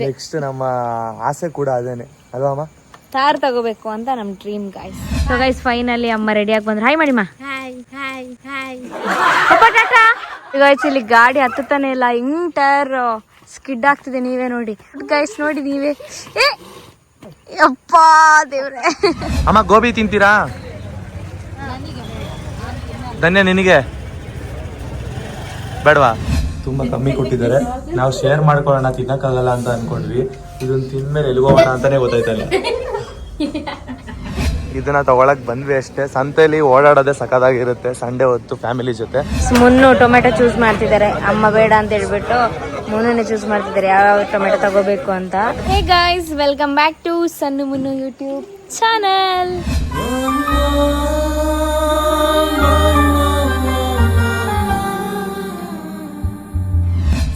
Next ನಮ್ಮ ಆಸೆ ಕೂಡ ಅದೇನೆ ಅಲ್ವಾ ಅಮ್ಮ? ತಾರ್ ತಗೋಬೇಕು ಅಂತ ನಮ್ dream guys. So guys finally ಅಮ್ಮ ರೆಡಿ ಆಗಿ ಬಂದ್ರು. ಹಾಯ್ ಮಾಡಿಮ್ಮ. ಗೈಸ್ ಇಲ್ಲಿ ಗಾಡಿ ಹತ್ತುತ್ತಾನೆ ಇಲ್ಲ, ಹಿಂಗ್ ಟೈರ್ ಸ್ಕಿಡ್ ಆಗ್ತಿದೆ. ನೀವೇ ನೋಡಿ ಗೈಸ್, ನೋಡಿ ನೀವೇ. ಅಪ್ಪ ದೇವ್ರೆ. ಅಮ್ಮ ಗೋಬಿ ತಿಂತೀರಾ? ಧನ್ಯ ನಿನಗೆ ಬೇಡವಾ? ತುಂಬಾ ಕಮ್ಮಿ ಕೊಟ್ಟಿದ್ದಾರೆ. ನಾವು ಶೇರ್ ಮಾಡ್ಕೊಳ್ಳೋಣ, ತಿನ್ನಕ್ಕಾಗಲ್ಲ ಅಂತ ಅನ್ಕೊಂಡ್ವಿ. ಇದನ್ನ ತಿಂದ್ಮೇಲೆ ಎಲ್ಗೋಗೋಣ ಅಂತಾನೆ ಗೊತ್ತಾಯ್ತಲ್ಲ. ಇದನ್ನ ತಗೊಳಕ್ ಬಂದ್ವಿ ಅಷ್ಟೇ. ಸಂತೆಲಿ ಓಡಾಡೋದೇ ಸಖತ್ತಾಗಿರುತ್ತೆ ಸಂಡೇ ಹೊತ್ತು ಫ್ಯಾಮಿಲಿ ಜೊತೆ. ಮುನ್ನು ಟೊಮೆಟೊ ಚೂಸ್ ಮಾಡ್ತಿದ್ದಾರೆ. ಅಮ್ಮ ಬೇಡ ಅಂತ ಹೇಳ್ಬಿಟ್ಟು ಮುನ್ನುನೇ ಚೂಸ್ ಮಾಡ್ತಿದ್ದಾರೆ ಯಾವ ಟೊಮೆಟೊ ತಗೋಬೇಕು ಅಂತ. Hey guys, welcome back to Sannu Munnu YouTube channel.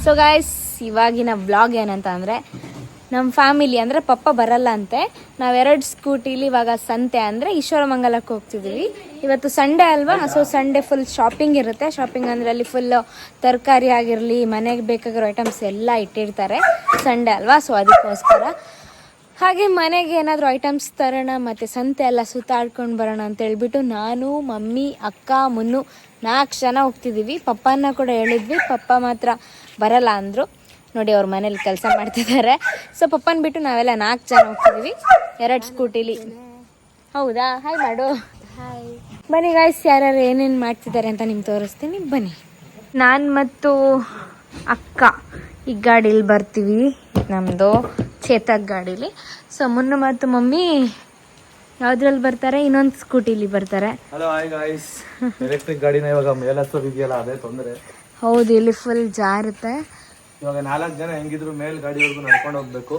So guys, ಇವಾಗಿನ ವ್ಲಾಗ್ ಏನಂತ ಅಂದರೆ, ನಮ್ಮ ಫ್ಯಾಮಿಲಿ ಅಂದರೆ ಪಪ್ಪ ಬರಲ್ಲ ಅಂತೆ. ನಾವೆರಡು ಸ್ಕೂಟಿಲಿ ಇವಾಗ ಸಂತೆ ಅಂದರೆ ಈಶ್ವರಮಂಗಲಕ್ಕೆ ಹೋಗ್ತಿದ್ದೀವಿ. ಇವತ್ತು ಸಂಡೇ ಅಲ್ವಾ, ಸೊ ಸಂಡೇ ಫುಲ್ ಶಾಪಿಂಗ್ ಇರುತ್ತೆ. ಶಾಪಿಂಗ್ ಅಂದರೆ ಅಲ್ಲಿ ಫುಲ್ ತರಕಾರಿ ಆಗಿರಲಿ, ಮನೆಗೆ ಬೇಕಾಗಿರೋ ಐಟಮ್ಸ್ ಎಲ್ಲ ಇಟ್ಟಿರ್ತಾರೆ. ಸಂಡೇ ಅಲ್ವಾ, ಸೊ ಅದಕ್ಕೋಸ್ಕರ ಹಾಗೆ ಮನೆಗೆ ಏನಾದರೂ ಐಟಮ್ಸ್ ತರೋಣ ಮತ್ತು ಸಂತೆ ಎಲ್ಲ ಸುತ್ತಾಡ್ಕೊಂಡು ಬರೋಣ ಅಂತ ಹೇಳ್ಬಿಟ್ಟು ನಾನು, ಮಮ್ಮಿ, ಅಕ್ಕ, ಮುನ್ನು 4 ಜನ ಹೋಗ್ತಿದ್ದೀವಿ. ಪಪ್ಪನ ಕೂಡ ಹೇಳಿದ್ವಿ, ಪಪ್ಪ ಮಾತ್ರ ಬರಲ್ಲ ಅಂದರು. ನೋಡಿ ಅವ್ರ ಮನೇಲಿ ಕೆಲಸ ಮಾಡ್ತಿದ್ದಾರೆ. ಸೊ ಪಪ್ಪನ ಬಿಟ್ಟು ನಾವೆಲ್ಲ 4 ಜನ ಹೋಗ್ತಿದ್ದೀವಿ 2 ಸ್ಕೂಟಿಲಿ. ಹೌದಾ? ಹಾಯ್ ಮಾಡು. ಬನ್ನಿ ಗಾಯ್ಸ್, ಯಾರ್ಯಾರು ಏನೇನು ಮಾಡ್ತಿದ್ದಾರೆ ಅಂತ ನಿಮ್ಗೆ ತೋರಿಸ್ತೀನಿ, ಬನ್ನಿ. ನಾನು ಮತ್ತು ಅಕ್ಕ ಈ ಗಾಡೀಲಿ ಬರ್ತೀವಿ, ನಮ್ಮದು ಚೇತಕ್ ಗಾಡೀಲಿ. ಸೊ ಮುನ್ನು ಮತ್ತು ಮಮ್ಮಿ ಯಾವ್ದ್ರಲ್ಲಿ ಬರ್ತಾರೆ? ಇನ್ನೊಂದು ಸ್ಕೂಟಿಲಿ ಬರ್ತಾರೆ. Hello hi guys. ಎಲೆಕ್ಟ್ರಿಕ್ ಗಾಡಿನ ಇವಾಗ ಮೇಲತ್ತೋದಿದೆಯಲ್ಲ, ಅದೇ ತೊಂದರೆ. ಹೌದು, ಇಲ್ಲಿ ಫುಲ್ ಜಾರುತ್ತೆ. ಇವಾಗ 4 ಜನ ಹೆಂಗಿದ್ರು ಮೇಲ್ ಗಾಡಿವರೆಗೂ ನಡ್ಕೊಂಡು ಹೋಗ್ಬೇಕು.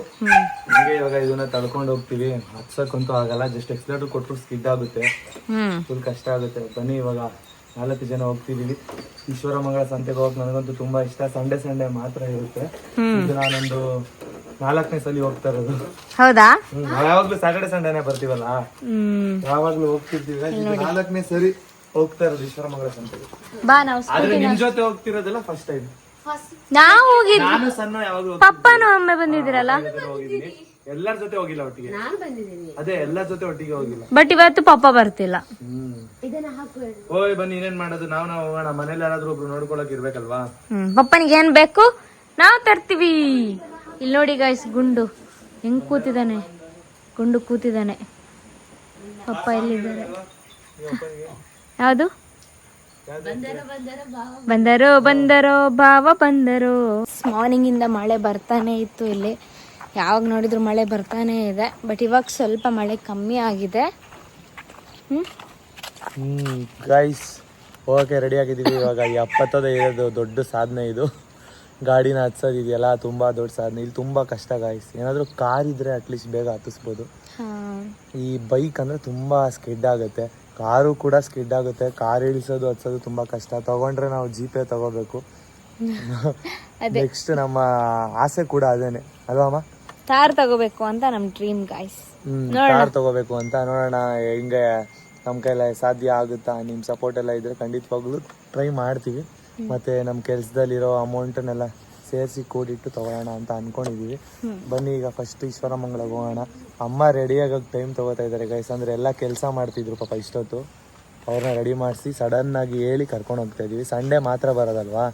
ಹೀಗೆ ಇವಾಗ ಇದನ್ನ ತಳ್ಕೊಂಡು ಹೋಗ್ತೀವಿ. ಹತ್ಸಕ್ಕಂತೂ ಆಗಲ್ಲ, ಜಸ್ಟ್ ಎಕ್ಸ್ಲೇಟರ್ ಕೊಟ್ಟರು ಸ್ಕಿಡ್ ಆಗುತ್ತೆ, ಫುಲ್ ಕಷ್ಟ ಆಗುತ್ತೆ. ಬನ್ನಿ ಇವಾಗ 4 ಜನ ಹೋಗ್ತಿದೀವಿ. ಈಶ್ವರಮಂಗಲ ಸಂತೆಗೆ ಹೋಗಕ್ ನನಗಂತೂ ತುಂಬಾ ಇಷ್ಟ. ಸಂಡೇ ಮಾತ್ರ ಇರುತ್ತೆ. ಇದು ನಾನೊಂದು 4ನೇ ಸಲ ಹೋಗ್ತಾ ಇರೋದು. ಹೌದಾ? ಯಾವಾಗ್ಲೂ ಸ್ಯಾಟರ್ಡೆ ಸಂಡೇನೆ ಬರ್ತೀವಲ್ಲ, ಯಾವಾಗ್ಲೂ ಹೋಗ್ತಿರ್ತೀವಿ. 4ನೇ ಸರಿ ಹೋಗ್ತಾ ಇರೋದು ಈಶ್ವರಮಂಗಲ ಸಂತೆಗೆ. ಬಾ, ನಾವು ಆದ್ರೆ ನಿಮ್ ಜೊತೆ ಹೋಗ್ತಿರೋದೆಲ್ಲ ಫಸ್ಟ್ ಟೈಮ್. ನಾವು ಹೋಗಿದ್ವಿ, ನಾನು ಸಣ್ಣ ಯಾವಾಗ್ಲೂ ಪಪ್ಪನು ಒಮ್ಮೆ ಬಂದಿದ್ದೀರಲ್ಲ. ಹೋಗಿದ್ದೀನಿ, ಎಲ್ಲರ ಜೊತೆ ಹೋಗಿಲ್ಲ ಒಟ್ಟಿಗೆ. ಅದೇ ಎಲ್ಲರ ಜೊತೆ ಒಟ್ಟಿಗೆ ಹೋಗಿಲ್ಲ. ಬಟ್ ಇವತ್ತು ಪಪ್ಪ ಬರ್ತಿಲ್ಲ. ಓಯ್ ಬನ್ನಿ, ಇನ್ನೇನ್ ಮಾಡೋದು, ನಾವು ಹೋಗೋಣ. ಮನೇಲಿ ಯಾರಾದ್ರೂ ಒಬ್ರು ನೋಡ್ಕೊಳಕ್ ಇರ್ಬೇಕಲ್ವಾ. ಪಪ್ಪನಿಗೆ ಏನ್ ಬೇಕು ನಾವು ತರ್ತೀವಿ. ಇಲ್ಲಿ ನೋಡಿ ಗಾಯ್ಸ್, ಗುಂಡು ಹೆಂಗ್ ಕೂತಿದ್ದಾನೆ. ಗುಂಡು ಕೂತಿದ್ದಾನೆ. ಪಪ್ಪ ಎಲ್ಲಿದ್ದಾರೆ? ಯಾವುದು? ಬಂದರೋ ಭಾವ ಬಂದರೋ. ಮಾರ್ನಿಂಗ್ ಇಂದ ಮಳೆ ಬರ್ತಾನೆ ಇತ್ತು ಇಲ್ಲಿ, ಯಾವಾಗ ನೋಡಿದ್ರು ಮಳೆ ಬರ್ತಾನೆ ಇದೆ. ಬಟ್ ಇವಾಗ ಸ್ವಲ್ಪ ಮಳೆ ಕಮ್ಮಿ ಆಗಿದೆ. ಗೈಸ್, ಹೋಗಕ್ಕೆ ರೆಡಿ ಆಗಿದೀವಿ. ಇವಾಗ 70 ಇರೋದು ದೊಡ್ಡ ಸಾಧನೆ ಇದು. ಗಾಡಿನ ಹತ್ಸೋದಿದೆಯಲ್ಲ, ತುಂಬಾ ದೊಡ್ಡ ಸಾಧನೆ. ಇಲ್ಲಿ ತುಂಬಾ ಕಷ್ಟ ಗಾಯ್ಸ್. ಏನಾದ್ರು ಕಾರ್ ಇದ್ರೆ ಅಟ್ಲೀಸ್ಟ್ ಬೇಗ ಹತ್ತಿಸ್ಬೋದು. ಈ ಬೈಕ್ ಅಂದ್ರೆ ತುಂಬಾ ಸ್ಕಿಡ್ ಆಗುತ್ತೆ, ಕಾರು ಕೂಡ ಸ್ಕಿಡ್ ಆಗುತ್ತೆ. ಕಾರ್ ಇಳಿಸೋದು ಹತ್ಸೋದು ತುಂಬಾ ಕಷ್ಟ. ತಗೊಂಡ್ರೆ ನಾವು ಜೀಪೇ ತಗೋಬೇಕು. ನೆಕ್ಸ್ಟ್ ನಮ್ಮ ಆಸೆ ಕೂಡ ಅದೇನೆ ಅಲ್ವಾ ಅಮ್ಮ? ತಾರ್ ತಗೋಬೇಕು ಅಂತ ನಮ್ ಡ್ರೀಮ್ ಗಾಯ್ಸ್. ಕಾರ್ ತಗೋಬೇಕು ಅಂತ ನೋಡೋಣ, ಹೆಂಗೆ ನಮ್ ಕೈಲ ಸಾಧ್ಯ ಆಗುತ್ತಾ. ನಿಮ್ ಸಪೋರ್ಟ್ ಎಲ್ಲ ಇದ್ರೆ ಖಂಡಿತವಾಗ್ಲೂ ಟ್ರೈ ಮಾಡ್ತೀವಿ. ಮತ್ತೆ ನಮ್ ಕೆಲ್ಸದಲ್ಲಿರೋ ಅಮೌಂಟನ್ನೆಲ್ಲ ಸೇರಿಸಿ ಕೂಡಿಟ್ಟು ತಗೋಣ ಅಂತ ಅನ್ಕೊಂಡಿದೀವಿ. ಬನ್ನಿ ಈಗ ಫಸ್ಟ್ ಈಶ್ವರಮಂಗಲಕ್ಕೆ ಹೋಗೋಣ. ಅಮ್ಮ ರೆಡಿ ಆಗೋಕೆ ಟೈಮ್ ತಗೋತಾ ಇದ್ದಾರೆ ಗೈಸ್. ಅಂದ್ರೆ ಎಲ್ಲ ಕೆಲಸ ಮಾಡ್ತಿದ್ರು ಪಾಪ ಇಷ್ಟೊತ್ತು. ಅವ್ರನ್ನ ರೆಡಿ ಮಾಡಿಸಿ ಸಡನ್ ಆಗಿ ಹೇಳಿ ಕರ್ಕೊಂಡು ಹೋಗ್ತಾ ಇದೀವಿ. ಸಂಡೇ ಮಾತ್ರ ಬರೋದಲ್ವಾ,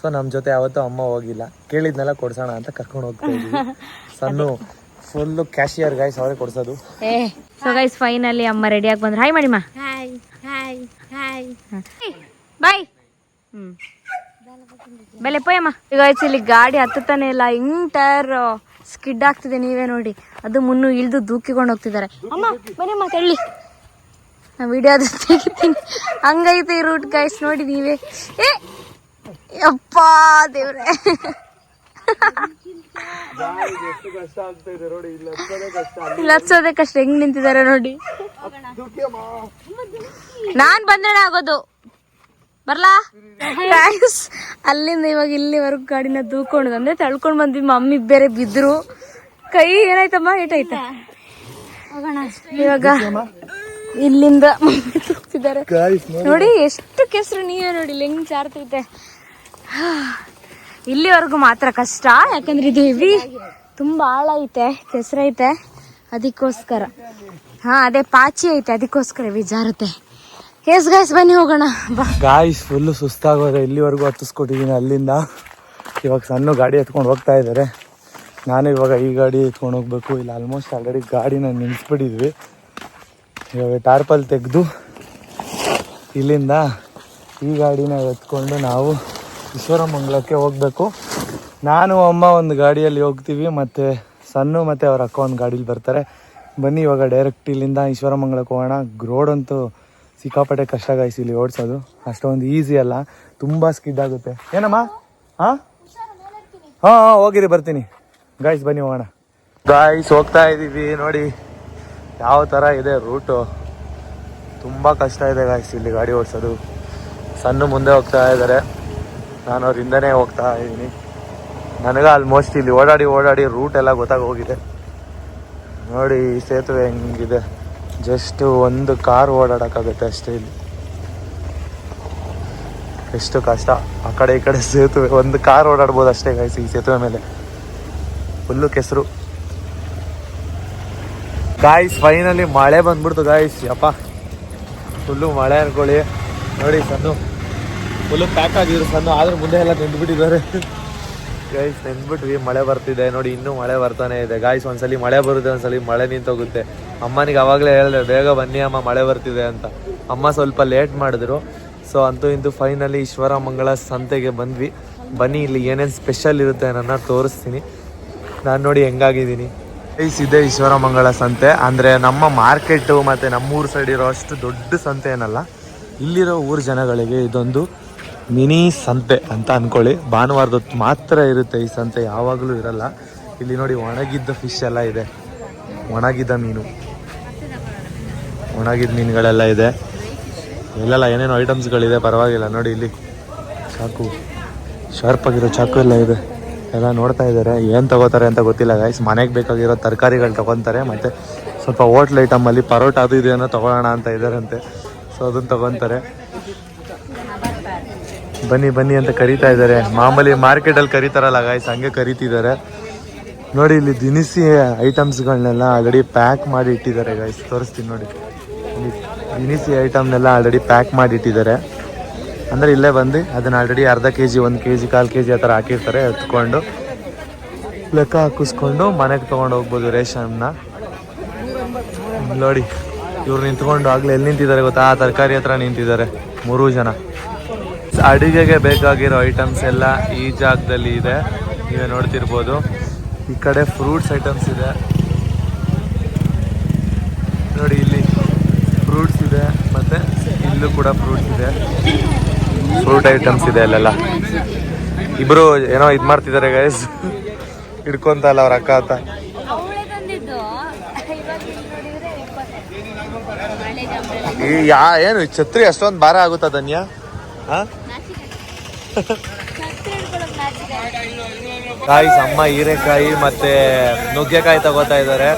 ಸೊ ನಮ್ಮ ಜೊತೆ ಯಾವತ್ತೂ ಅಮ್ಮ ಹೋಗಿಲ್ಲ. ಕೇಳಿದ್ನೆಲ್ಲ ಕೊಡ್ಸೋಣ ಅಂತ ಕರ್ಕೊಂಡು ಹೋಗ್ತಾ ಇದೀವಿ. ಸಣ್ಣ ಫುಲ್ ಕ್ಯಾಶಿಯರ್ ಗೈಸ್, ಅವರೇ ಕೊಡ್ಸೋದು. ಸೊ ಗೈಸ್ ಫೈನಲಿ ಅಮ್ಮ ರೆಡಿ ಆಗಿ ಬಂದ್ರು. ಹಾಯ್ ಮಾಡಿಮ್ಮ. ಬಾಯ್. ಬೆಲೆ ಪೋಯಮ್ಮ. ಈಗ ಇಲ್ಲಿ ಗಾಡಿ ಹತ್ತುತ್ತಾನೆ ಇಲ್ಲ, ಹಿಂಗ್ ಟೈರ್ ಸ್ಕಿಡ್ ಆಗ್ತಿದೆ. ನೀವೇ ನೋಡಿ, ಅದು ಮುನ್ನು ಇಳ್ದು ದೂಕಿಕೊಂಡು ಹೋಗ್ತಿದ್ದಾರೆ. ಅಮ್ಮ ಬನ್ನಿ ತೆಳ್ಳಿ, ನಾ ವಿಡಿಯೋ ಅದು ತೆಗಿತೀನಿ. ಹಂಗೈತೆ ಈ ರೂಟ್ ಗೈಸ್, ನೋಡಿ ನೀವೇ. ಅಪ್ಪ ದೇವ್ರೆ, ಇಲ್ಲಿ ಹಚ್ಚೋದೇ ಕಷ್ಟ. ಹೆಂಗ್ ನಿಂತಿದ್ದಾರೆ ನೋಡಿ. ನಾನ್ ಬಂದ್ರೆ ಆಗೋದು, ಬರ್ಲಾ? ಅಲ್ಲಿಂದ ಇವಾಗ ಇಲ್ಲಿವರೆಗೂ ಗಾಡಿನ ದೂಕೊಂಡು ಅಂದ್ರೆ ತಳ್ಕೊಂಡ್ ಬಂದ್ವಿ. ಮಮ್ಮಿ ಬೇರೆ ಬಿದ್ರು, ಕೈ ಏನಾಯ್ತಮ್ಮ, ಏಟಾಯ್ತಾ? ಇವಾಗ ಇಲ್ಲಿಂದ ತೂಗ್ತಿದ್ದಾರೆ ನೋಡಿ. ಎಷ್ಟು ಕೆಸರು, ನೀವೇ ನೋಡಿ ಇಲ್ಲಿ ಹೆಂಗ್ ಜಾರ್ತೈತೆ. ಇಲ್ಲಿವರೆಗೂ ಮಾತ್ರ ಕಷ್ಟ, ಯಾಕಂದ್ರೆ ಇದು ಹೆವಿ ತುಂಬ ಆಳ ಐತೆ, ಕೆಸರೈತೆ, ಅದಕ್ಕೋಸ್ಕರ. ಹಾಂ, ಅದೇ ಪಾಚಿ ಐತೆ, ಅದಕ್ಕೋಸ್ಕರ ಜಾರುತ್ತೆ. ಎಸ್ ಗಾಯ್ಸ್, ಬನ್ನಿ ಹೋಗೋಣ ಬಾ. ಗಾಯ್ಸ್ ಫುಲ್ಲು ಸುಸ್ತಾಗೋದೆ. ಇಲ್ಲಿವರೆಗೂ ಹತ್ತಿಸ್ಕೊಟ್ಟಿದ್ದೀನಿ ಅಲ್ಲಿಂದ. ಇವಾಗ ಸಣ್ಣ ಗಾಡಿ ಎತ್ಕೊಂಡು ಹೋಗ್ತಾ ಇದ್ದಾರೆ. ನಾನು ಇವಾಗ ಈ ಗಾಡಿ ಎತ್ಕೊಂಡು ಹೋಗ್ಬೇಕು. ಇಲ್ಲಿ ಆಲ್ಮೋಸ್ಟ್ ಆಲ್ರೆಡಿ ಗಾಡಿನ ನಿಲ್ಲಿಸ್ಬಿಟ್ಟಿದ್ವಿ. ಇವಾಗ ಟಾರ್ಪಲ್ ತೆಗೆದು ಇಲ್ಲಿಂದ ಈ ಗಾಡಿನ ಎತ್ಕೊಂಡು ನಾವು ಈಶ್ವರಮಂಗಲಕ್ಕೆ ಹೋಗಬೇಕು. ನಾನು ಅಮ್ಮ ಒಂದು ಗಾಡಿಯಲ್ಲಿ ಹೋಗ್ತೀವಿ, ಮತ್ತು ಸಣ್ಣ ಮತ್ತು ಅವ್ರ ಅಕ್ಕ ಒಂದು ಗಾಡೀಲಿ ಬರ್ತಾರೆ. ಬನ್ನಿ ಇವಾಗ ಡೈರೆಕ್ಟ್ ಇಲ್ಲಿಂದ ಈಶ್ವರಮಂಗಲಕ್ಕೆ ಹೋಗೋಣ. ರೋಡ್ ಅಂತೂ ಸಿಕ್ಕಾಪಟ್ಟೆ ಕಷ್ಟ ಗಾಯ್ಸ್ ಇಲ್ಲಿ ಓಡಿಸೋದು. ಅಷ್ಟೊಂದು ಈಸಿ ಅಲ್ಲ, ತುಂಬ ಸ್ಕಿಡ್ ಆಗುತ್ತೆ. ಏನಮ್ಮ? ಹಾಂ ಹಾಂ ಹೋಗಿರಿ, ಬರ್ತೀನಿ ಗಾಯ್ಸ್. ಬನ್ನಿ ಹೋಗೋಣ ಗಾಯ್ಸ್. ಹೋಗ್ತಾ ಇದ್ದೀವಿ. ನೋಡಿ ಯಾವ ಥರ ಇದೆ ರೂಟು. ತುಂಬ ಕಷ್ಟ ಇದೆ ಗಾಯ್ಸ್ ಇಲ್ಲಿ ಗಾಡಿ ಓಡಿಸೋದು. ಸಣ್ಣ ಮುಂದೆ ಹೋಗ್ತಾ ಇದ್ದಾರೆ, ನಾನು ಅವ್ರ ಹಿಂದೆನೇ ಹೋಗ್ತಾ ಇದ್ದೀನಿ. ನನಗೆ ಆಲ್ಮೋಸ್ಟ್ ಇಲ್ಲಿ ಓಡಾಡಿ ರೂಟ್ ಎಲ್ಲ ಗೊತ್ತಾಗೋಗಿದೆ. ನೋಡಿ ಈ ಸೇತುವೆ ಹೆಂಗಿದೆ, ಜಸ್ಟ್ ಒಂದು ಕಾರ್ ಓಡಾಡೋಕ್ಕಾಗುತ್ತೆ ಅಷ್ಟೇ. ಇಲ್ಲಿ ಎಷ್ಟು ಕಷ್ಟ. ಆ ಕಡೆ ಈ ಕಡೆ ಸೇತುವೆ, ಒಂದು ಕಾರ್ ಓಡಾಡ್ಬೋದು ಅಷ್ಟೇ ಗಾಯ್ಸ್ ಈ ಸೇತುವೆ ಮೇಲೆ. ಫುಲ್ಲು ಕೆಸರು ಗಾಯ್ಸ್. ಫೈನಲಿ ಮಳೆ ಬಂದ್ಬಿಡ್ತು ಗಾಯ್ಸ್. ಯಪ್ಪ ಫುಲ್ಲು ಮಳೆ ಅನ್ಕೊಳ್ಳಿ. ನೋಡಿ ಸಣ್ಣ ಫುಲ್ಲು ಪ್ಯಾಕ್ ಆಗಿದ್ರು ಸಣ್ಣ, ಆದ್ರೂ ಮುಂದೆ ಎಲ್ಲ ನಿಂತ್ಬಿಟ್ಟಿದ್ದಾರೆ ಗಾಯ್ಸ್. ನೆಂದ್ಬಿಟ್ವಿ, ಮಳೆ ಬರ್ತಿದೆ ನೋಡಿ, ಇನ್ನೂ ಮಳೆ ಬರ್ತಾನೆ ಇದೆ ಗಾಯ್ಸ್. ಒಂದ್ಸಲಿ ಮಳೆ ಬರುತ್ತೆ, ಒಂದ್ಸಲಿ ಮಳೆ ನಿಂತೋಗುತ್ತೆ. ಅಮ್ಮನಿಗೆ ಅವಾಗಲೇ ಹೇಳಿದೆ ಬೇಗ ಬನ್ನಿ ಅಮ್ಮ ಮಳೆ ಬರ್ತಿದೆ ಅಂತ. ಅಮ್ಮ ಸ್ವಲ್ಪ ಲೇಟ್ ಮಾಡಿದ್ರು. ಸೊ ಅಂತೂ ಇಂತೂ ಫೈನಲಿ ಈಶ್ವರಮಂಗಲ ಸಂತೆಗೆ ಬಂದ್ವಿ. ಬನ್ನಿ ಇಲ್ಲಿ ಏನೇನು ಸ್ಪೆಷಲ್ ಇರುತ್ತೆ ನನ್ನ ತೋರಿಸ್ತೀನಿ. ನಾನು ನೋಡಿ ಹೆಂಗಾಗಿದ್ದೀನಿ ಗೈಸ್. ಇದೆ ಈಶ್ವರಮಂಗಲ ಸಂತೆ. ಅಂದರೆ ನಮ್ಮ ಮಾರ್ಕೆಟು ಮತ್ತು ನಮ್ಮೂರು ಸೈಡ್ ಇರೋ ಅಷ್ಟು ದೊಡ್ಡ ಸಂತೆ ಏನಲ್ಲ. ಇಲ್ಲಿರೋ ಊರು ಜನಗಳಿಗೆ ಇದೊಂದು ಮಿನಿ ಸಂತೆ ಅಂತ ಅಂದ್ಕೊಳ್ಳಿ. ಭಾನುವಾರದೊತ್ತು ಮಾತ್ರ ಇರುತ್ತೆ ಈ ಸಂತೆ, ಯಾವಾಗಲೂ ಇರಲ್ಲ. ಇಲ್ಲಿ ನೋಡಿ ಒಣಗಿದ್ದ ಫಿಶ್ ಎಲ್ಲ ಇದೆ, ಒಣಗಿದ್ದ ಮೀನು, ಒಣಗಿದ ಮೀನುಗಳೆಲ್ಲ ಇದೆ. ಇಲ್ಲೆಲ್ಲ ಏನೇನು ಐಟಮ್ಸ್ಗಳಿದೆ, ಪರವಾಗಿಲ್ಲ. ನೋಡಿ ಇಲ್ಲಿ ಚಾಕು, ಶಾರ್ಪ್ ಆಗಿರೋ ಚಾಕು ಎಲ್ಲ ಇದೆ. ಎಲ್ಲ ನೋಡ್ತಾ ಇದ್ದಾರೆ. ಏನು ತೊಗೋತಾರೆ ಅಂತ ಗೊತ್ತಿಲ್ಲ ಗೈಸ್. ಮನೆಗೆ ಬೇಕಾಗಿರೋ ತರಕಾರಿಗಳು ತೊಗೊತಾರೆ, ಮತ್ತು ಸ್ವಲ್ಪ ಹೋಟ್ಲ್ ಐಟಮಲ್ಲಿ ಪರೋಟ ಅದು ಇದು ಏನೋ ತೊಗೊಳ್ಳೋಣ ಅಂತ ಇದ್ದಾರಂತೆ. ಸೊ ಅದನ್ನು ತೊಗೊತಾರೆ. ಬನ್ನಿ ಅಂತ ಕರೀತಾ ಇದ್ದಾರೆ. ಮಾಮೂಲಿ ಮಾರ್ಕೆಟಲ್ಲಿ ಕರೀತಾರಲ್ಲ ಗಾಯ್ಸ್, ಹಂಗೆ ಕರೀತಿದ್ದಾರೆ. ನೋಡಿ ಇಲ್ಲಿ ದಿನಸಿ ಐಟಮ್ಸ್ಗಳನ್ನೆಲ್ಲ ಆಲ್ರೆಡಿ ಪ್ಯಾಕ್ ಮಾಡಿ ಇಟ್ಟಿದ್ದಾರೆ ಗಾಯ್ಸ್. ತೋರಿಸ್ತೀನಿ ನೋಡಿ, ದಿನಸಿ ಐಟಮ್ನೆಲ್ಲ ಆಲ್ರೆಡಿ ಪ್ಯಾಕ್ ಮಾಡಿ ಇಟ್ಟಿದ್ದಾರೆ. ಅಂದರೆ ಇಲ್ಲೇ ಬಂದು ಅದನ್ನು ಆಲ್ರೆಡಿ ಅರ್ಧ kg, 1 kg, 1/4 kg ಆ ಥರ ಹಾಕಿರ್ತಾರೆ. ಎತ್ಕೊಂಡು ಲೆಕ್ಕ ಹಾಕಿಸ್ಕೊಂಡು ಮನೆಗೆ ತೊಗೊಂಡು ಹೋಗ್ಬೋದು ರೇಷನ್ನ. ನೋಡಿ ಇವ್ರು ನಿಂತ್ಕೊಂಡು ಆಗಲೇ ಎಲ್ಲಿ ನಿಂತಿದ್ದಾರೆ ಗೊತ್ತಾ? ಆ ತರಕಾರಿ ಹತ್ರ ನಿಂತಿದ್ದಾರೆ 3 ಜನ. ಅಡುಗೆಗೆ ಬೇಕಾಗಿರೋ ಐಟಮ್ಸ್ ಎಲ್ಲ ಈ ಜಾಗದಲ್ಲಿ ಇದೆ, ನೀವೇ ನೋಡ್ತಿರ್ಬೋದು. ಈ ಕಡೆ ಫ್ರೂಟ್ಸ್ ಐಟಮ್ಸ್ ಇದೆ ನೋಡಿ, ಇಲ್ಲಿ ಫ್ರೂಟ್ಸ್ ಇದೆ, ಮತ್ತು ಇಲ್ಲೂ ಕೂಡ ಫ್ರೂಟ್ಸ್ ಇದೆ. ಫ್ರೂಟ್ ಐಟಮ್ಸ್ ಇದೆ ಅಲ್ಲೆಲ್ಲ. ಇಬ್ರು ಏನೋ ಇದು ಮಾಡ್ತಿದ್ದಾರೆ ಗೈಸ್, ಹಿಡ್ಕೊಂತಲ್ಲ ಅವ್ರ ಅಕ್ಕ ಅಂತ. ಈ ಏನು ಛತ್ರಿ ಅಷ್ಟೊಂದು ಭಾರ ಆಗುತ್ತಾ ಧನ್ಯ? ಗಾಯ್ಸ್ ಅಮ್ಮ ಹೀರೆಕಾಯಿ ಮತ್ತೆ ನುಗ್ಗೆಕಾಯಿ ತಗೋತಾ ಇದ್ದಾರೆ.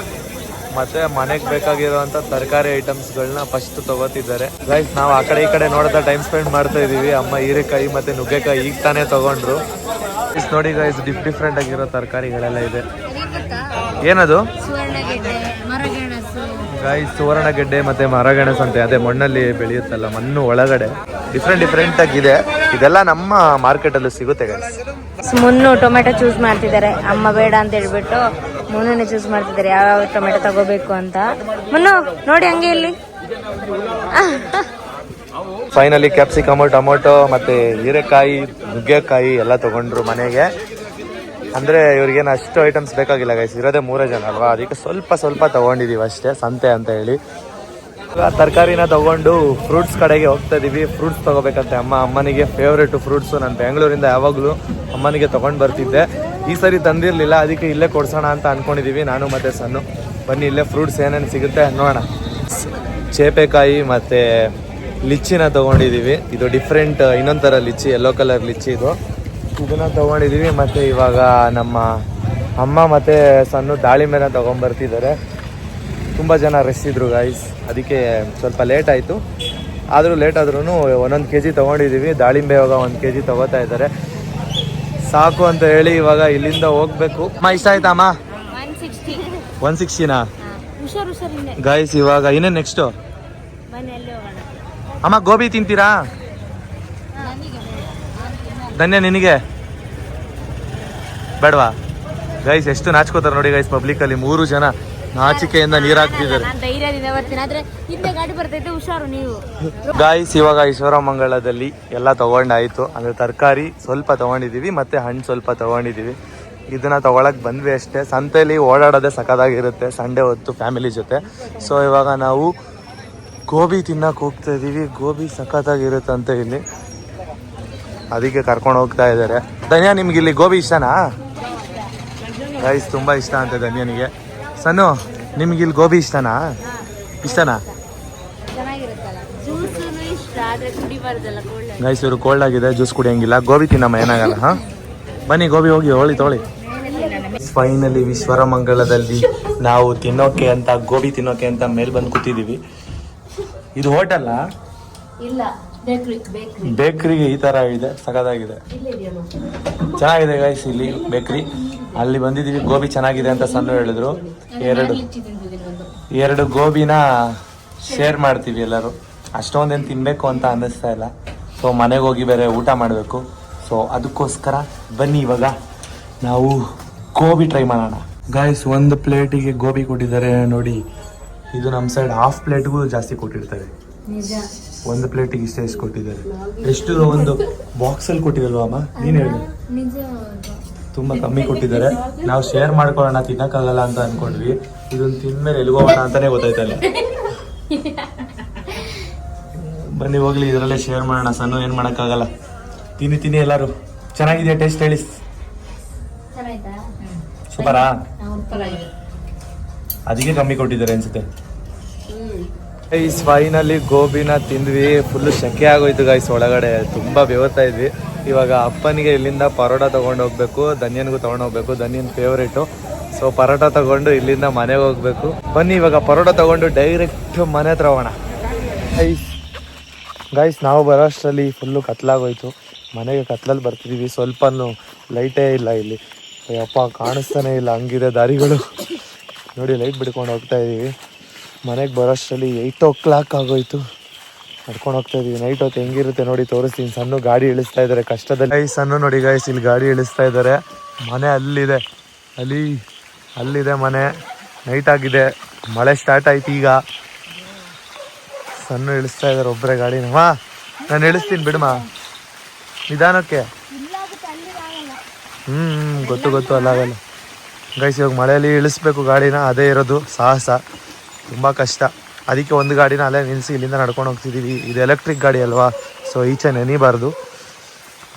ಮತ್ತೆ ಮನೆಗೆ ಬೇಕಾಗಿರುವಂತ ತರಕಾರಿ ಐಟಮ್ಸ್ಗಳನ್ನ ಫಸ್ಟ್ ತಗೋತಿದ್ದಾರೆ ಗೈಸ್. ನಾವು ಆ ಕಡೆ ಈ ಕಡೆ ನೋಡ್ತಾ ಟೈಮ್ ಸ್ಪೆಂಡ್ ಮಾಡ್ತಾ ಇದೀವಿ. ಅಮ್ಮ ಹೀರೆಕಾಯಿ ಮತ್ತೆ ನುಗ್ಗೆಕಾಯಿ ಈಗ ತಾನೇ ತಗೊಂಡ್ರು. ನೋಡಿ ಗೈಸ್, ಡಿಫ್ರೆಂಟ್ ಆಗಿರೋ ತರಕಾರಿಗಳೆಲ್ಲ ಇದೆ. ಏನದು ಗೈಸ್? ಸುವರ್ಣಗೆಡ್ಡೆ ಮತ್ತೆ ಮರಗೆಣಸು ಅಂತೆ, ಅದೇ ಮಣ್ಣಲ್ಲಿ ಬೆಳೆಯುತ್ತಲ್ಲ, ಮಣ್ಣು ಒಳಗಡೆ ಡಿಫ್ರೆಂಟ್ ಆಗಿದೆ. ಇದೆಲ್ಲ ನಮ್ಮ ಮಾರ್ಕೆಟಲ್ಲೂ ಸಿಗುತ್ತೆ ಗೈಸ್. ಮುನ್ನು ಟೊಮೆಟೊ ಚೂಸ್ ಮಾಡ್ತಿದ್ದಾರೆ, ಅಮ್ಮ ಬೇಡ ಅಂತ ಹೇಳ್ಬಿಟ್ಟು ಮುನ್ನುನೇ ಚೂಸ್ ಮಾಡ್ತಿದ್ದಾರೆ ಯಾವ ಟೊಮೆಟೊ ತಗೋಬೇಕು ಅಂತ. ಮುನ್ನು ನೋಡಿ ಹಂಗೆ ಇಲ್ಲಿ. ಫೈನಲಿ ಕ್ಯಾಪ್ಸಿಕಮ್, ಟೊಮೊಟೊ ಮತ್ತೆ ಹೀರೆಕಾಯಿ, ನುಗ್ಗೆಕಾಯಿ ಎಲ್ಲ ತಗೊಂಡ್ರು ಮನೆಗೆ. ಅಂದರೆ ಇವ್ರಿಗೇನು ಅಷ್ಟು ಐಟಮ್ಸ್ ಬೇಕಾಗಿಲ್ಲ ಗೈಸ್, ಇರೋದೇ 3 ಜನ ಅಲ್ವಾ, ಅದಕ್ಕೆ ಸ್ವಲ್ಪ ತಗೊಂಡಿದೀವಿ ಅಷ್ಟೇ, ಸಂತೆ ಅಂತ ಹೇಳಿ. ತರಕಾರಿನ ತಗೊಂಡು ಫ್ರೂಟ್ಸ್ ಕಡೆಗೆ ಹೋಗ್ತಾ ಇದೀವಿ. ಫ್ರೂಟ್ಸ್ ತಗೋಬೇಕಂತೆ ಅಮ್ಮನಿಗೆ ಫೇವ್ರೇಟ್ ಫ್ರೂಟ್ಸು. ನಾನು ಬೆಂಗಳೂರಿಂದ ಯಾವಾಗಲೂ ಅಮ್ಮನಿಗೆ ತೊಗೊಂಡು ಬರ್ತಿದ್ದೆ. ಈ ಸರಿ ತಂದಿರಲಿಲ್ಲ, ಅದಕ್ಕೆ ಇಲ್ಲೇ ಕೊಡ್ಸೋಣ ಅಂತ ಅಂದ್ಕೊಂಡಿದ್ದೀವಿ ನಾನು ಮತ್ತು ಸಣ್ಣ. ಬನ್ನಿ ಇಲ್ಲೇ ಫ್ರೂಟ್ಸ್ ಏನೇನು ಸಿಗುತ್ತೆ ನೋಡೋಣ. ಚೇಪೆಕಾಯಿ ಮತ್ತು ಲಿಚ್ಚಿನ ತೊಗೊಂಡಿದ್ದೀವಿ. ಇದು ಡಿಫ್ರೆಂಟ್, ಇನ್ನೊಂದು ಥರ ಲಿಚ್ಚಿ, ಯೆಲ್ಲೋ ಕಲರ್ ಲಿಚ್ಚಿ ಇದು. ಇದನ್ನು ತೊಗೊಂಡಿದ್ದೀವಿ. ಮತ್ತು ಇವಾಗ ನಮ್ಮ ಅಮ್ಮ ಮತ್ತು ಸಣ್ಣ ದಾಳಿಂಬೆನ ತೊಗೊಂಬರ್ತಿದ್ದಾರೆ. ತುಂಬ ಜನ ರಶ್ ಇದ್ರು ಗಾಯ್ಸ್, ಅದಕ್ಕೆ ಸ್ವಲ್ಪ ಲೇಟ್ ಆಯಿತು. ಆದರೂ ಲೇಟ್ ಆದ್ರೂ 1 kg ತೊಗೊಂಡಿದ್ದೀವಿ. ದಾಳಿಂಬೆ ಇವಾಗ 1 kg ತೊಗೋತಾ ಇದ್ದಾರೆ. ಸಾಕು ಅಂತ ಹೇಳಿ ಇವಾಗ ಇಲ್ಲಿಂದ ಹೋಗ್ಬೇಕು. ಅಮ್ಮ ಇಷ್ಟ ಆಯ್ತಾ ಅಮ್ಮ? 160ನಾ? ಹುಷಾರು ಹುಷಾರಿಲ್ಲ. ಗೈಸ್ ಇವಾಗ ಇನ್ನೇನು ನೆಕ್ಸ್ಟು? ಬನ್ನಿ ಅಲ್ಲಿ ಹೋಗೋಣ. ಅಮ್ಮ ಗೋಬಿ ತಿಂತೀರಾ? ಧನ್ಯ ನಿನಗೆ ಬೇಡವಾ? ಗೈಸ್ ಎಷ್ಟು ನಾಚ್ಕೋತಾರೆ ನೋಡಿ ಗೈಸ್, ಪಬ್ಲಿಕಲ್ಲಿ 3 ಜನ ನಾಚಿಕೆಯಿಂದ ನೀರು ಹಾಕ್ತಿದ್ದಾರೆ. ನಾನು ಧೈರ್ಯದಿಂದ ಬರ್ತೀನಿ, ಆದ್ರೆ ಹಿಂದೆ ಗಾಡಿ ಬರ್ತೈತೆ, ಹುಷಾರು ನೀವು. ಗಾಯ್ಸ್ ಇವಾಗ ಈಶ್ವರಮಂಗಳದಲ್ಲಿ ಎಲ್ಲ ತಗೊಂಡಾಯ್ತು. ಅಂದರೆ ತರಕಾರಿ ಸ್ವಲ್ಪ ತಗೊಂಡಿದ್ದೀವಿ ಮತ್ತು ಹಣ್ಣು ಸ್ವಲ್ಪ ತಗೊಂಡಿದ್ದೀವಿ. ಇದನ್ನ ತಗೊಳಕ್ ಬಂದ್ವಿ ಅಷ್ಟೇ. ಸಂತೆಯಲ್ಲಿ ಓಡಾಡೋದೇ ಸಖತ್ತಾಗಿರುತ್ತೆ ಸಂಡೇ ಹೊತ್ತು ಫ್ಯಾಮಿಲಿ ಜೊತೆ. ಸೊ ಇವಾಗ ನಾವು ಗೋಬಿ ತಿನ್ನಕ್ಕೆ ಹೋಗ್ತಾ ಇದ್ದೀವಿ. ಗೋಬಿ ಸಖತ್ತಾಗಿರುತ್ತಂತೆ ಇಲ್ಲಿ, ಅದಕ್ಕೆ ಕರ್ಕೊಂಡು ಹೋಗ್ತಾ ಇದ್ದಾರೆ. ಧನ್ಯ ನಿಮ್ಗೆ ಇಲ್ಲಿ ಗೋಬಿ ಇಷ್ಟನಾ? ಗೈಸ್ ತುಂಬ ಇಷ್ಟ ಅಂತೆ ಧನ್ಯನಿಗೆ. ಸನ್ನು ನಿಮ್ಗೆ ಇಲ್ಲಿ ಗೋಬಿ ಇಷ್ಟನಾ? ಇಷ್ಟನಾ? ಚೆನ್ನಾಗಿರುತ್ತಲ್ಲ, ಜ್ಯೂಸು ಇಷ್ಟ, ಆದ್ರೆ ಕುಡಿಬಾರ್ದಲ್ಲ ಕೋಲ್ಡ್. ಗೈಸ್ ಇವರು ಕೋಲ್ಡ್ ಆಗಿದೆ, ಜ್ಯೂಸ್ ಕುಡಿಯಂಗಿಲ್ಲ. ಗೋಬಿ ತಿನ್ನಮ್ಮ, ಏನಾಗಲ್ಲ. ಹಾಂ ಬನ್ನಿ ಗೋಬಿ ಹೋಗಿ ತೊಗೊಳ್ಳಿ. ಫೈನಲಿ ಈಶ್ವರಮಂಗಲದಲ್ಲಿ ನಾವು ತಿನ್ನೋಕೆ ಅಂತ ಗೋಬಿ ತಿನ್ನೋಕೆ ಅಂತ ಮೇಲೆ ಬಂದು ಕೂತಿದ್ದೀವಿ. ಇದು ಹೋಟೆಲ್ಲ? ಇಲ್ಲ, ಬೇಕ್ರಿಗೆ ಈ ತರ ಇದೆ, ಸಖತ್ತಾಗಿದೆ, ಚೆನ್ನಾಗಿದೆ ಗೈಸ್. ಇಲ್ಲಿ ಬೇಕ್ರಿ ಅಲ್ಲಿ ಬಂದಿದ್ದೀವಿ. ಗೋಬಿ ಚೆನ್ನಾಗಿದೆ ಅಂತ ಸಣ್ಣ ಹೇಳಿದ್ರು. ಎರಡು ಗೋಬಿನ ಶೇರ್ ಮಾಡ್ತೀವಿ ಎಲ್ಲರೂ. ಅಷ್ಟೊಂದೇನು ತಿನ್ಬೇಕು ಅಂತ ಅನ್ನಿಸ್ತಾ ಇಲ್ಲ. ಸೊ ಮನೆಗೆ ಹೋಗಿ ಬೇರೆ ಊಟ ಮಾಡಬೇಕು. ಸೊ ಅದಕ್ಕೋಸ್ಕರ ಬನ್ನಿ ಇವಾಗ ನಾವು ಗೋಬಿ ಟ್ರೈ ಮಾಡೋಣ. ಗಾಯ್ಸ್ ಒಂದು ಪ್ಲೇಟಿಗೆ ಗೋಬಿ ಕೊಟ್ಟಿದ್ದಾರೆ ನೋಡಿ. ಇದು ನಮ್ಮ ಸೈಡ್ ಹಾಫ್ ಪ್ಲೇಟ್ಗೂ ಜಾಸ್ತಿ ಕೊಟ್ಟಿರ್ತಾರೆ. ಒಂದು ಪ್ಲೇಟಿಗೆ ಎಷ್ಟು ಕೊಟ್ಟಿದ್ದಾರೆ? ಎಷ್ಟು ಒಂದು ಬಾಕ್ಸಲ್ಲಿ ಕೊಟ್ಟಿರಲ್ವಾ ಅಮ್ಮ? ನೀನು ಹೇಳಿ. ತುಂಬ ಕಮ್ಮಿ ಕೊಟ್ಟಿದ್ದಾರೆ. ನಾವು ಶೇರ್ ಮಾಡ್ಕೊಳ್ಳೋಣ, ತಿನ್ನಕ್ಕಾಗಲ್ಲ ಅಂತ ಅನ್ಕೊಂಡ್ವಿ. ಇದನ್ನ ತಿಂದ್ಮೇಲೆ ಎಲ್ಗೋಗೋಣ ಅಂತಾನೆ ಗೊತ್ತಾಯ್ತಲ್ಲ. ಬನ್ನಿ ಹೋಗ್ಲಿ, ಇದರಲ್ಲೇ ಶೇರ್ ಮಾಡೋಣ. ಸಣ್ಣ ಏನು ಮಾಡೋಕ್ಕಾಗಲ್ಲ. ತಿನ್ನಿ ಎಲ್ಲರೂ. ಚೆನ್ನಾಗಿದೆಯಾ? ಟೇಸ್ಟ್ ಹೇಳಿ. ಸೂಪರಾ? ಅದಕ್ಕೆ ಕಮ್ಮಿ ಕೊಟ್ಟಿದ್ದಾರೆ ಅನ್ಸುತ್ತೆ. ಗೈಸ್ ಫೈನಲಿ ಗೋಬಿನ ತಿಂದ್ವಿ. ಫುಲ್ಲು ಶೆಕೆ ಆಗೋಯ್ತು ಗೈಸ್, ಒಳಗಡೆ ತುಂಬ ಬೆವರ್ತಾ ಇದ್ವಿ. ಇವಾಗ ಅಪ್ಪನಿಗೆ ಇಲ್ಲಿಂದ ಪರೋಟ ತೊಗೊಂಡು ಹೋಗ್ಬೇಕು, ಧನ್ಯನ್ಗೂ ತೊಗೊಂಡು ಹೋಗ್ಬೇಕು. ಧನ್ಯನ್ ಫೇವ್ರೇಟು. ಸೊ ಪರೋಟ ತೊಗೊಂಡು ಇಲ್ಲಿಂದ ಮನೆಗೆ ಹೋಗ್ಬೇಕು. ಬನ್ನಿ ಇವಾಗ ಪರೋಟ ತೊಗೊಂಡು ಡೈರೆಕ್ಟ್ ಮನೆ ಹತ್ರ ಹೋಗೋಣ. ಗೈಸ್ ನಾವು ಬರೋ ಅಷ್ಟರಲ್ಲಿ ಫುಲ್ಲು ಕತ್ಲಾಗೋಯ್ತು. ಮನೆಗೆ ಕತ್ಲಲ್ಲಿ ಬರ್ತಿದ್ದೀವಿ. ಸ್ವಲ್ಪನೂ ಲೈಟೇ ಇಲ್ಲ ಇಲ್ಲಿ. ಅಯ್ಯಪ್ಪ ಕಾಣಿಸ್ತಾನೆ ಇಲ್ಲ, ಹಂಗಿದೆ ದಾರಿಗಳು ನೋಡಿ. ಲೈಟ್ ಬಿಡ್ಕೊಂಡು ಹೋಗ್ತಾ ಇದ್ದೀವಿ. ಮನೆಗೆ ಬರೋಷ್ಟರಲ್ಲಿ 8 o'clock ಆಗೋಯ್ತು. ನಡ್ಕೊಂಡು ಹೋಗ್ತಾ ಇದ್ದೀವಿ. ನೈಟ್ ಹೊತ್ತು ಹೆಂಗಿರುತ್ತೆ ನೋಡಿ, ತೋರಿಸ್ತೀನಿ. ಸಣ್ಣ ಗಾಡಿ ಇಳಿಸ್ತಾ ಇದ್ದಾರೆ ಕಷ್ಟದಲ್ಲಿ. ಗೈಸ್ ಸಣ್ಣ ನೋಡಿ ಗೈಸ್, ಇಲ್ಲಿ ಗಾಡಿ ಇಳಿಸ್ತಾ ಇದ್ದಾರೆ. ಮನೆ ಅಲ್ಲಿದೆ, ಅಲ್ಲಿದೆ ಮನೆ. ನೈಟ್ ಆಗಿದೆ, ಮಳೆ ಸ್ಟಾರ್ಟ್ ಆಯ್ತು ಈಗ. ಸಣ್ಣ ಇಳಿಸ್ತಾ ಇದ್ದಾರೆ ಒಬ್ಬರೇ ಗಾಡಿನ. ನಾನು ಇಳಿಸ್ತೀನಿ ಬಿಡಮ್ಮ, ನಿಧಾನಕ್ಕೆ. ಗೊತ್ತು ಅಲ್ಲಾಗಲ್ಲ ಗೈಸ್. ಇವಾಗ ಮಳೆಯಲ್ಲಿ ಇಳಿಸ್ಬೇಕು ಗಾಡಿನ, ಅದೇ ಇರೋದು ಸಾಹಸ. ತುಂಬ ಕಷ್ಟ. ಅದಕ್ಕೆ ಒಂದು ಗಾಡಿನ ಅಲ್ಲೇ ನಿಲ್ಲಿಸಿ ಇಲ್ಲಿಂದ ನಡ್ಕೊಂಡು ಹೋಗ್ತಿದ್ದೀವಿ. ಇದು ಎಲೆಕ್ಟ್ರಿಕ್ ಗಾಡಿ ಅಲ್ವಾ, ಸೊ ಈಚೆ ನೆನಿಬಾರ್ದು,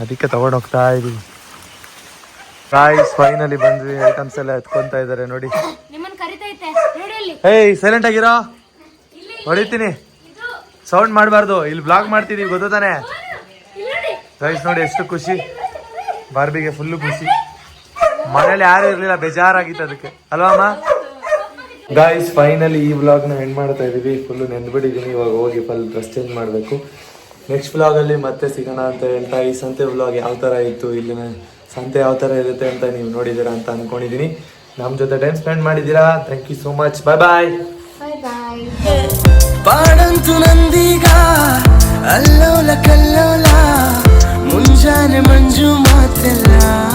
ಅದಕ್ಕೆ ತೊಗೊಂಡು ಹೋಗ್ತಾ ಇದ್ದೀವಿ. ಗೈಸ್ ಫೈನಲಿ ಬಂದ್ವಿ. ಐಟಮ್ಸ್ ಎಲ್ಲ ಎತ್ಕೊತಾ ಇದ್ದಾರೆ ನೋಡಿ. ಏಯ್ ಸೈಲೆಂಟ್ ಆಗಿರೋ, ಹೊಡಿತೀನಿ. ಸೌಂಡ್ ಮಾಡಬಾರ್ದು, ಇಲ್ಲಿ ಬ್ಲಾಗ್ ಮಾಡ್ತಿದ್ದೀವಿ, ಗೊತ್ತು ತಾನೆ. ಗೈಸ್ ನೋಡಿ ಎಷ್ಟು ಖುಷಿ. ಬಾರ್ಬಿಗೆ ಫುಲ್ಲು ಖುಷಿ. ಮನೇಲಿ ಯಾರು ಇರಲಿಲ್ಲ, ಬೇಜಾರಾಗಿತ್ತು ಅದಕ್ಕೆ ಅಲ್ವಾ ಅಮ್ಮ? ಗಾಯ್ಸ್ ಫೈನಲಿ ಈ ವ್ಲಾಗ್ನ ಎಂಡ್ ಮಾಡ್ತಾ ಇದ್ದೀವಿ. ಫುಲ್ಲು ನೆಂದ್ಬಿಟ್ಟಿದ್ದೀನಿ. ಇವಾಗ ಹೋಗಿ ಫುಲ್ ಡ್ರೆಸ್ ಚೇಂಜ್ ಮಾಡಬೇಕು. ನೆಕ್ಸ್ಟ್ ವ್ಲಾಗಲ್ಲಿ ಮತ್ತೆ ಸಿಗೋಣ ಅಂತ ಹೇಳ್ತಾ, ಈ ಸಂತೆ ವ್ಲಾಗ್ ಯಾವ ಥರ ಇತ್ತು, ಇಲ್ಲಿನ ಸಂತೆ ಯಾವ ಥರ ಇರುತ್ತೆ ಅಂತ ನೀವು ನೋಡಿದ್ದೀರಾ ಅಂತ ಅಂದ್ಕೊಂಡಿದ್ದೀನಿ. ನಮ್ಮ ಜೊತೆ ಟೈಮ್ ಸ್ಪೆಂಡ್ ಮಾಡಿದ್ದೀರಾ. Thank you so much. Bye. ಪಾಡಂತು ನಂದೀಗ ಅಲ್ಲೋಲ ಕಲ್ಲೋಲ ಮುಂಜಾನೆ ಮಂಜು ಮಾತೆಲ್ಲ